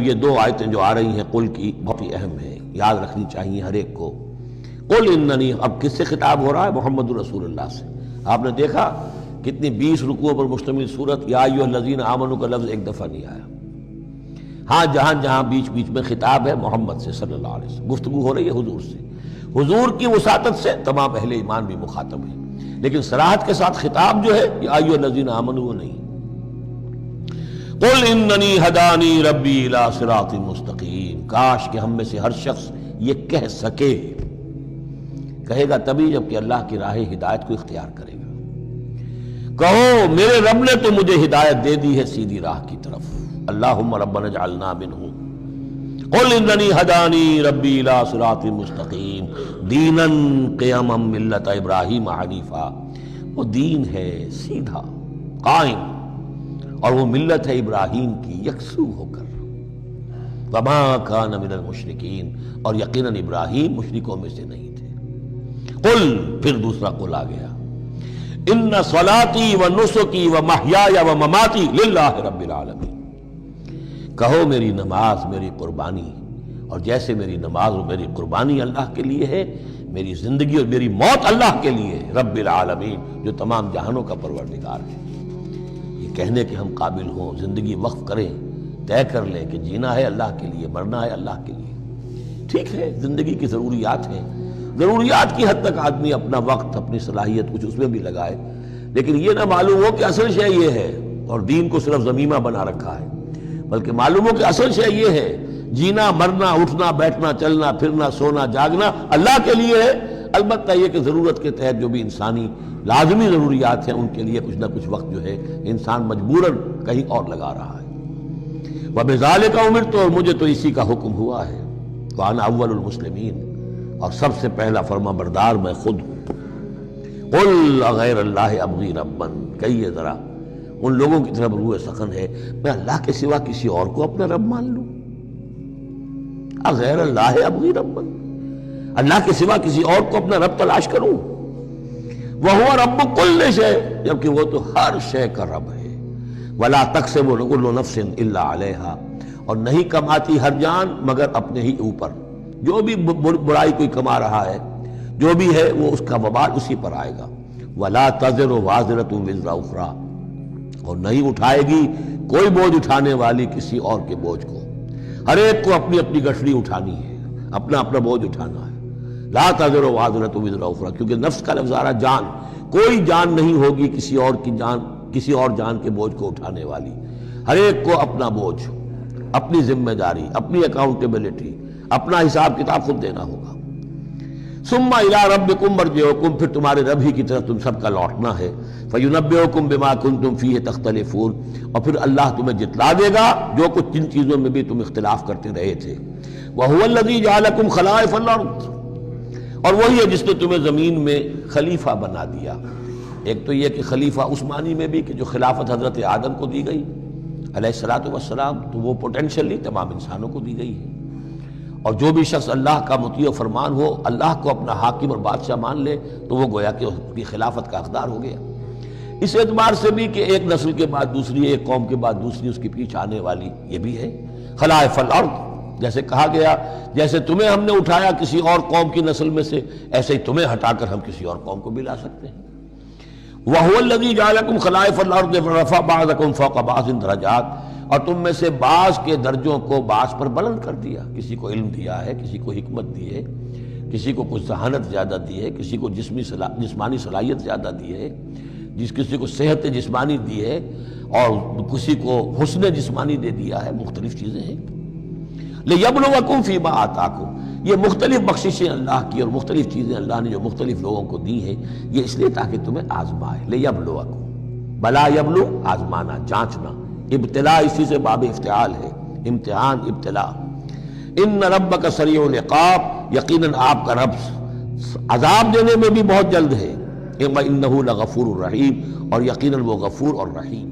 یہ دو آیتیں جو آ رہی ہیں قل کی بہت ہی اہم ہیں، یاد رکھنی چاہیے ہر ایک کو۔ قل اننی، اب کس سے خطاب ہو رہا ہے؟ محمد الرسول اللہ سے۔ آپ نے دیکھا کتنی 20 رکوعوں پر مشتمل سورت یا ایھا الذین آمنوا کا لفظ ایک دفعہ نہیں آیا۔ ہاں جہاں بیچ بیچ میں خطاب ہے محمد سے صلی اللہ علیہ وسلم، گفتگو ہو رہی ہے حضور سے، حضور کی وساطت سے تمام اہل ایمان بھی مخاطب ہیں، لیکن صراحت کے ساتھ خطاب جو ہے یا ایھا الذین آمنوا وہ نہیں۔ قل اننی ہدانی ربی الی صراط مستقیم، کاش کہ ہم میں سے ہر شخص یہ کہہ سکے، کہے گا تبھی جب کہ اللہ کی راہ ہدایت کو اختیار کرے گا۔ کہو میرے رب نے تو مجھے ہدایت دے دی ہے سیدھی راہ کی طرف، اللہم ربنا اجعلنا منہم۔ قل اننی ہدانی ربی الی صراط مستقیم دینا قیما ملت ابراہیم حنیفا، وہ دین ہے سیدھا قائم، اور وہ ملت ہے ابراہیم کی یکسو ہو کر، وما کان من المشرکین، اور یقیناً ابراہیم مشرکوں میں سے نہیں تھے۔ قل، پھر دوسرا قل آ گیا، ان صلاتی و نسکی و محیای و مماتی للہ رب العالمین، کہو میری نماز میری قربانی، اور جیسے میری نماز اور میری قربانی اللہ کے لیے ہے، میری زندگی اور میری موت اللہ کے لیے ہے، رب العالمین جو تمام جہانوں کا پروردگار ہے۔ یہ کہنے کے ہم قابل ہوں، زندگی وقف کریں، طے کر لیں کہ جینا ہے اللہ کے لیے، مرنا ہے اللہ کے لیے۔ ٹھیک ہے، زندگی کی ضروریات ہیں، ضروریات کی حد تک آدمی اپنا وقت اپنی صلاحیت کچھ اس میں بھی لگائے، لیکن یہ نہ معلوم ہو کہ اصل شے یہ ہے، اور دین کو صرف ضمیمہ بنا رکھا ہے، بلکہ معلوم ہو کہ اصل شے یہ ہے، جینا مرنا اٹھنا بیٹھنا چلنا پھرنا سونا جاگنا اللہ کے لیے ہے۔ البتہ یہ کہ ضرورت کے تحت جو بھی انسانی لازمی ضروریات ہیں ان کے لیے کچھ نہ کچھ وقت جو ہے انسان مجبوراً کہیں اور لگا رہا ہے۔ وَبِذَالِكَ أُمِرْتُ، اور مجھے تو اسی کا حکم ہوا ہے، وَأَنَا أَوَّلُ الْمُسْلِمِينَ، اور سب سے پہلا فرما بردار میں خود ہوں۔ قُلْ أَغَيْرَ اللَّهِ أَبْغِي رَبًّا، کہیے ذرا ان لوگوں کی طرف روح سخن ہے، میں اللہ کے سوا کسی اور کو اپنا رب مان لوں؟ اغیر اللہ ابغی ربًا، اللہ کے سوا کسی اور کو اپنا رب تلاش کروں؟ وَهُوَ رَبُّ كُلِّ شَيْءٍ، جبکہ وہ تو ہر شے کا رب ہے۔ وَلَا تَكْسِبُ كُلُّ نَفْسٍ إِلَّا عَلَيْهَا، اور نہیں کماتی ہر جان مگر اپنے ہی اوپر، جو بھی برائی کوئی کما رہا ہے جو بھی ہے وہ اس کا وبال اسی پر آئے گا۔ وَلَا تَزِرُ وَازِرَةٌ وِزْرَ أُخْرَىٰ، اور نہیں اٹھائے گی کوئی بوجھ اٹھانے والی کسی اور کے بوجھ کو، ہر ایک کو اپنی اپنی گٹھڑی اٹھانی ہے، اپنا اپنا بوجھ اٹھانا ہے۔ لا تزر وازرۃ وزر اخری، کیونکہ نفس کا لفظ آ رہا جان، کوئی جان نہیں ہوگی کسی اور کی جان، کسی اور جان کے بوجھ کو اٹھانے والی، ہر ایک کو اپنا بوجھ، اپنی ذمہ داری، اپنی اکاؤنٹیبلٹی، اپنا حساب کتاب خود دینا ہوگا۔ ثم الی ربکم مرجعکم، پھر تمہارے رب ہی کی طرف تم سب کا لوٹنا ہے۔ فینبئکم بما کنتم فیہ تختلفون، اور پھر اللہ تمہیں جتلا دے گا جو کچھ جن چیزوں میں بھی تم اختلاف کرتے رہے تھے۔ وہو الذی جعلکم خلائف الارض، اور وہی ہے جس نے تمہیں زمین میں خلیفہ بنا دیا۔ ایک تو یہ کہ خلیفہ عثمانی میں بھی کہ جو خلافت حضرت آدم کو دی گئی علیہ الصلوۃ والسلام، تو وہ پوٹینشلی تمام انسانوں کو دی گئی ہے، اور جو بھی شخص اللہ کا مطیع و فرمان ہو، اللہ کو اپنا حاکم اور بادشاہ مان لے، تو وہ گویا کہ اس کی خلافت کا حقدار ہو گیا۔ اس اعتبار سے بھی کہ ایک نسل کے بعد دوسری، ایک قوم کے بعد دوسری اس کے پیچھے آنے والی، یہ بھی ہے خلائف الارض۔ جیسے کہا گیا جیسے تمہیں ہم نے اٹھایا کسی اور قوم کی نسل میں سے، ایسے ہی تمہیں ہٹا کر ہم کسی اور قوم کو بھی لا سکتے ہیں۔ وَهُوَ الَّذِي جَعَلَكُمْ خَلَائِفَ الْأَرْضِ وَرَفَعَ بَعْضَكُمْ فَوْقَ بَعْضٍ دَرَجَاتٍ، اور تم میں سے بعض کے درجوں کو بعض پر بلند کر دیا، کسی کو علم دیا ہے، کسی کو حکمت دی ہے، کسی کو کچھ ذہانت زیادہ دی ہے، کسی کو جسمانی صلاحیت زیادہ دی ہے، کسی کو صحت جسمانی دی ہے، اور کسی کو حسن جسمانی دے دیا ہے، مختلف چیزیں ہیں۔ لِيَبْلُوَكُمْ فِي مَا آتَاكُمْ، یہ مختلف بخششیں اللہ کی اور مختلف چیزیں اللہ نے جو مختلف لوگوں کو دی ہیں، یہ اس لیے تاکہ تمہیں آزمائے۔ لِيَبْلُوَكُمْ، بلا یبلو آزمانا، جانچنا، ابتلاء اسی سے باب افتعال ہے، امتحان ابتلاء۔ ان ربک سریع العقاب، یقیناً آپ کا رب عذاب دینے میں بھی بہت جلد ہے۔ انہ لغفور الرحیم، اور یقیناً وہ غفور اور رحیم